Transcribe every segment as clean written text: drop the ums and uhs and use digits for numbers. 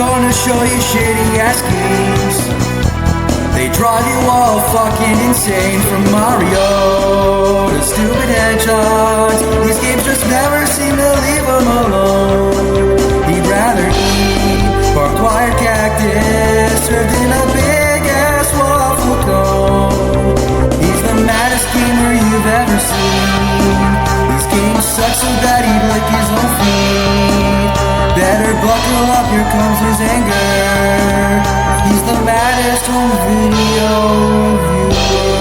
gonna show you shitty ass games. They drive you all fucking insane. From Mario to stupid hedgehogs, these games just never seem to leave him alone. He'd rather eat barbed wire cactus served in a big ass waffle cone. He's the maddest gamer you've ever seen. These games suck so bad he'd lick his own feet. Better buckle up, here comes his anger. He's the maddest home video reviewer.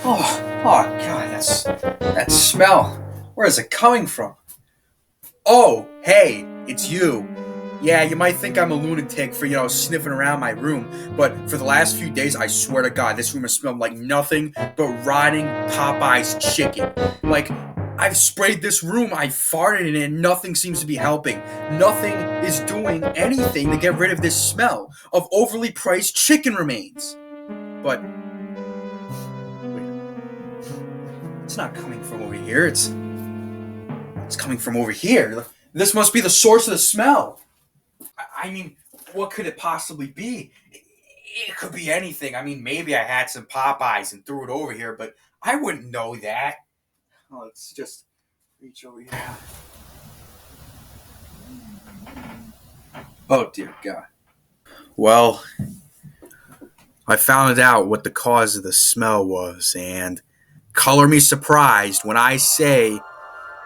Oh God, that smell. Where is it coming from? Oh, hey, it's you. Yeah, you might think I'm a lunatic for, sniffing around my room, but for the last few days, I swear to God, this room has smelled like nothing but rotting Popeye's chicken. Like, I've sprayed this room, I farted in it, and nothing seems to be helping. Nothing is doing anything to get rid of this smell of overly priced chicken remains. But, wait, it's not coming from over here, it's coming from over here. This must be the source of the smell. I mean, what could it possibly be? It could be anything. I mean, maybe I had some Popeyes and threw it over here, but I wouldn't know that. Oh, let's just reach over here. Oh, dear God. Well, I found out what the cause of the smell was, and color me surprised when I say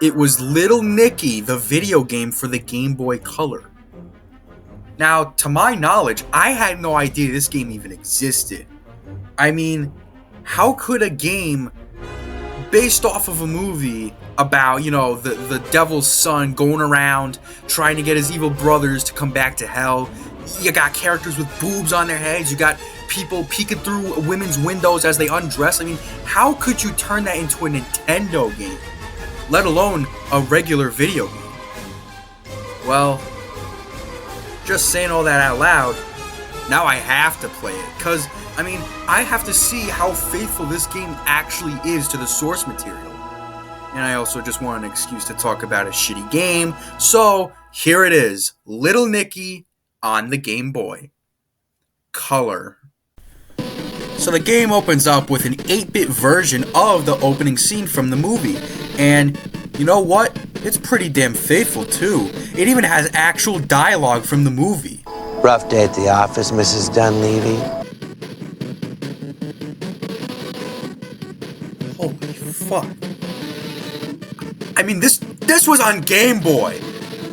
it was Little Nicky, the video game for the Game Boy Color. Now, to my knowledge, I had no idea this game even existed. I mean, how could a game based off of a movie about, the devil's son going around trying to get his evil brothers to come back to hell? You got characters with boobs on their heads. You got people peeking through women's windows as they undress. I mean, how could you turn that into a Nintendo game, let alone a regular video game? Well, just saying all that out loud, now I have to play it, because, I have to see how faithful this game actually is to the source material. And I also just want an excuse to talk about a shitty game, so here it is, Little Nicky on the Game Boy Color. So the game opens up with an 8-bit version of the opening scene from the movie, and you know what? It's pretty damn faithful, too. It even has actual dialogue from the movie. Rough day at the office, Mrs. Dunleavy. Holy fuck. I mean, this was on Game Boy.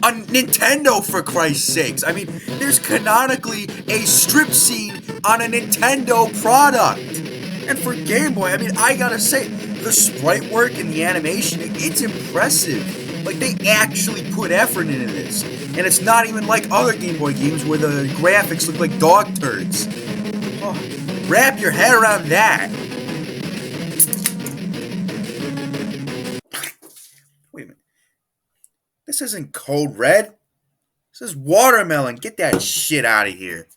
On Nintendo, for Christ's sakes. I mean, there's canonically a strip scene on a Nintendo product. And for Game Boy, I gotta say, the sprite work and the animation, it's impressive. Like, they actually put effort into this. And it's not even like other Game Boy games where the graphics look like dog turds. Oh, wrap your head around that. Wait a minute. This isn't Code Red. This is Watermelon. Get that shit out of here.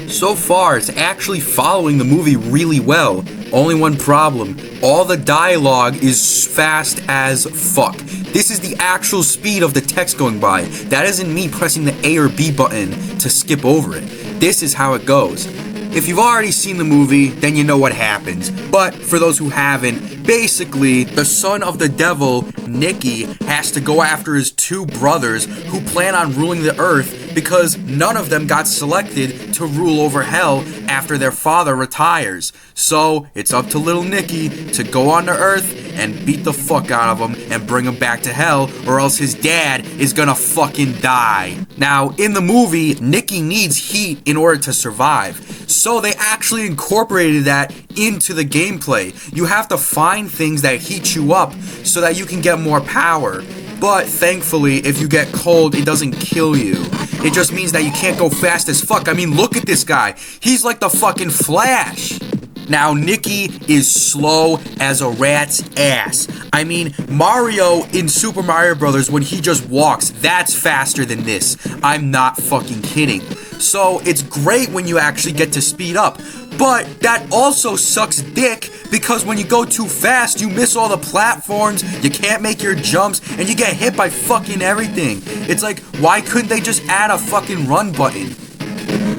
So far, it's actually following the movie really well. Only one problem. All the dialogue is fast as fuck. This is the actual speed of the text going by. That isn't me pressing the A or B button to skip over it. This is how it goes. If you've already seen the movie, then you know what happens. But for those who haven't, basically, the son of the devil, Nicky, has to go after his two brothers who plan on ruling the earth because none of them got selected to rule over hell after their father retires. So, it's up to little Nicky to go on to earth and beat the fuck out of him and bring him back to hell, or else his dad is gonna fucking die. Now, in the movie, Nicky needs heat in order to survive. So they actually incorporated that into the gameplay. You have to find things that heat you up so that you can get more power. But thankfully, if you get cold, it doesn't kill you. It just means that you can't go fast as fuck. I mean, look at this guy. He's like the fucking Flash. Now, Nicky is slow as a rat's ass. I mean, Mario in Super Mario Bros., when he just walks, that's faster than this. I'm not fucking kidding. So, it's great when you actually get to speed up. But that also sucks dick because when you go too fast, you miss all the platforms, you can't make your jumps, and you get hit by fucking everything. It's like, why couldn't they just add a fucking run button?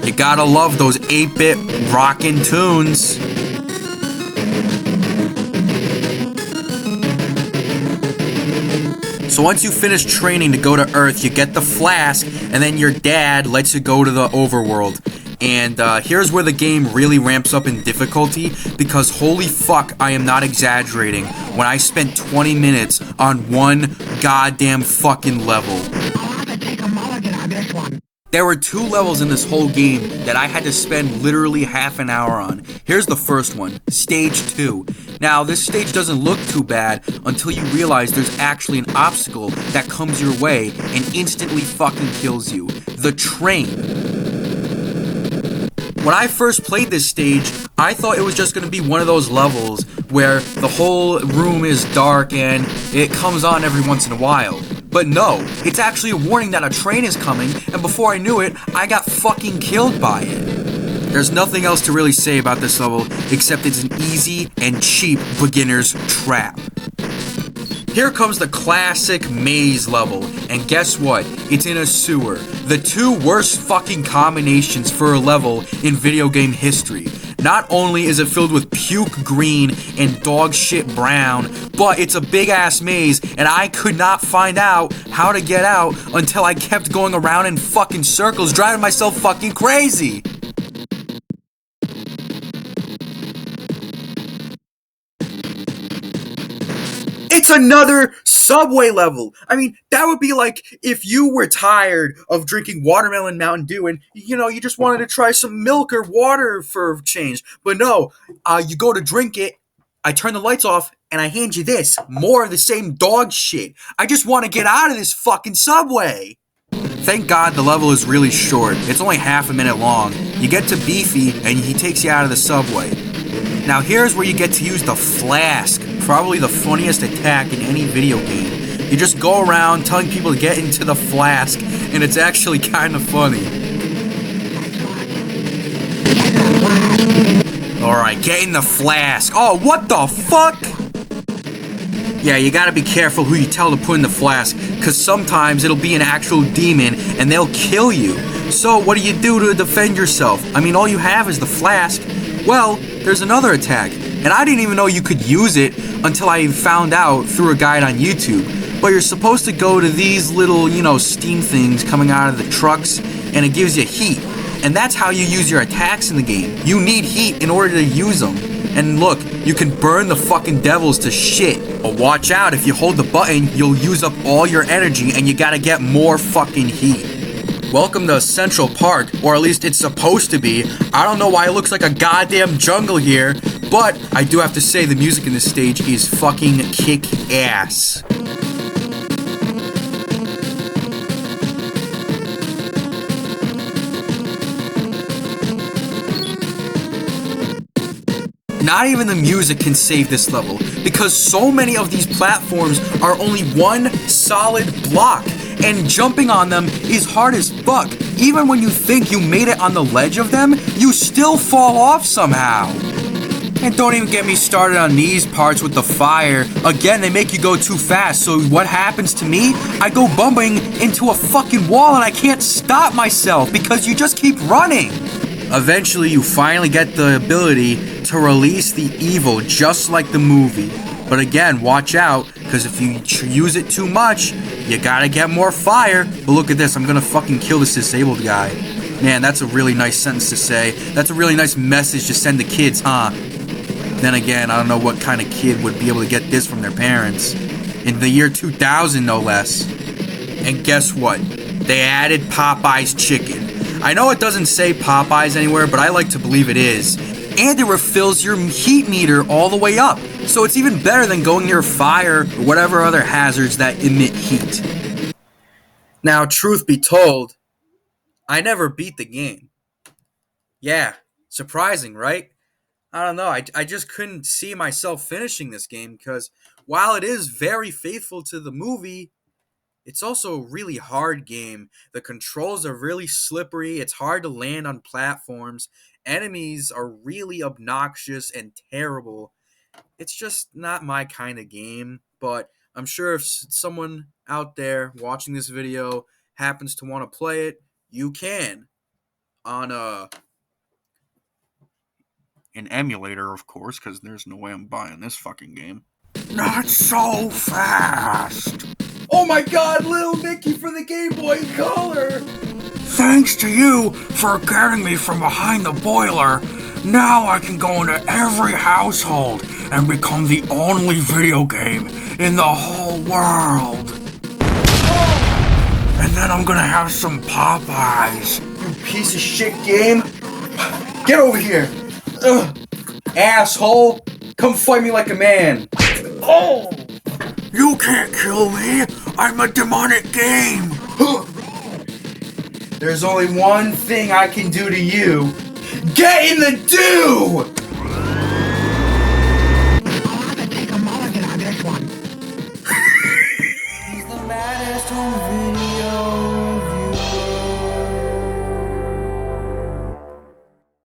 You gotta love those 8-bit rockin' tunes. So once you finish training to go to Earth, you get the flask, and then your dad lets you go to the overworld. And here's where the game really ramps up in difficulty, because holy fuck, I am not exaggerating when I spent 20 minutes on one goddamn fucking level. I'll have to take a mulligan on this one. There were 2 levels in this whole game that I had to spend literally half an hour on. Here's the first one, Stage 2. Now, this stage doesn't look too bad until you realize there's actually an obstacle that comes your way and instantly fucking kills you. The train. When I first played this stage, I thought it was just going to be one of those levels where the whole room is dark and it comes on every once in a while. But no, it's actually a warning that a train is coming, and before I knew it, I got fucking killed by it. There's nothing else to really say about this level, except it's an easy and cheap beginner's trap. Here comes the classic maze level, and guess what? It's in a sewer. The 2 worst fucking combinations for a level in video game history. Not only is it filled with puke green and dog shit brown, but it's a big ass maze, and I could not find out how to get out until I kept going around in fucking circles, driving myself fucking crazy. It's another Subway level. I mean, that would be like if you were tired of drinking watermelon Mountain Dew and, you just wanted to try some milk or water for change. But no, you go to drink it, I turn the lights off, and I hand you this. More of the same dog shit. I just want to get out of this fucking Subway. Thank God the level is really short. It's only half a minute long. You get to Beefy, and he takes you out of the Subway. Now here's where you get to use the flask, probably the funniest attack in any video game. You just go around telling people to get into the flask, and it's actually kind of funny. Alright, get in the flask. Oh, what the fuck? Yeah, you gotta be careful who you tell to put in the flask, because sometimes it'll be an actual demon, and they'll kill you. So what do you do to defend yourself? I mean, all you have is the flask. Well, there's another attack, and I didn't even know you could use it until I found out through a guide on YouTube. But you're supposed to go to these little, steam things coming out of the trucks, and it gives you heat. And that's how you use your attacks in the game. You need heat in order to use them. And look, you can burn the fucking devils to shit. But watch out, if you hold the button, you'll use up all your energy, and you gotta get more fucking heat. Welcome to Central Park, or at least it's supposed to be. I don't know why it looks like a goddamn jungle here, but I do have to say the music in this stage is fucking kick-ass. Not even the music can save this level, because so many of these platforms are only one solid block, and jumping on them is hard as fuck. Even when you think you made it on the ledge of them, you still fall off somehow. And don't even get me started on these parts with the fire. Again, they make you go too fast, so what happens to me? I go bumping into a fucking wall and I can't stop myself because you just keep running. Eventually, you finally get the ability to release the evil just like the movie. But again, watch out, because if you use it too much, you gotta get more fire. But look at this, I'm gonna fucking kill this disabled guy. Man, that's a really nice sentence to say. That's a really nice message to send to kids, huh? Then again, I don't know what kind of kid would be able to get this from their parents. In the year 2000, no less. And guess what? They added Popeye's chicken. I know it doesn't say Popeyes anywhere, but I like to believe it is. And it refills your heat meter all the way up. So it's even better than going near fire or whatever other hazards that emit heat. Now, truth be told, I never beat the game. Yeah, surprising, right? I don't know, I just couldn't see myself finishing this game because while it is very faithful to the movie, It's also a really hard game. The controls are really slippery. It's hard to land on platforms. Enemies are really obnoxious and terrible. It's just not my kind of game, but I'm sure if someone out there watching this video happens to want to play it, you can on an emulator, of course, because there's no way I'm buying this fucking game. Not so fast! Oh my god, little Nicky for the Game Boy Color! Thanks to you for getting me from behind the boiler, now I can go into every household and become the only video game in the whole world. And then I'm gonna have some Popeyes. You piece of shit game! Get over here! Ugh. Asshole! Come fight me like a man! Oh! You can't kill me! I'm a demonic game! There's only one thing I can do to you. Get in the dew! I'll have to take a mulligan on this one. He's the maddest home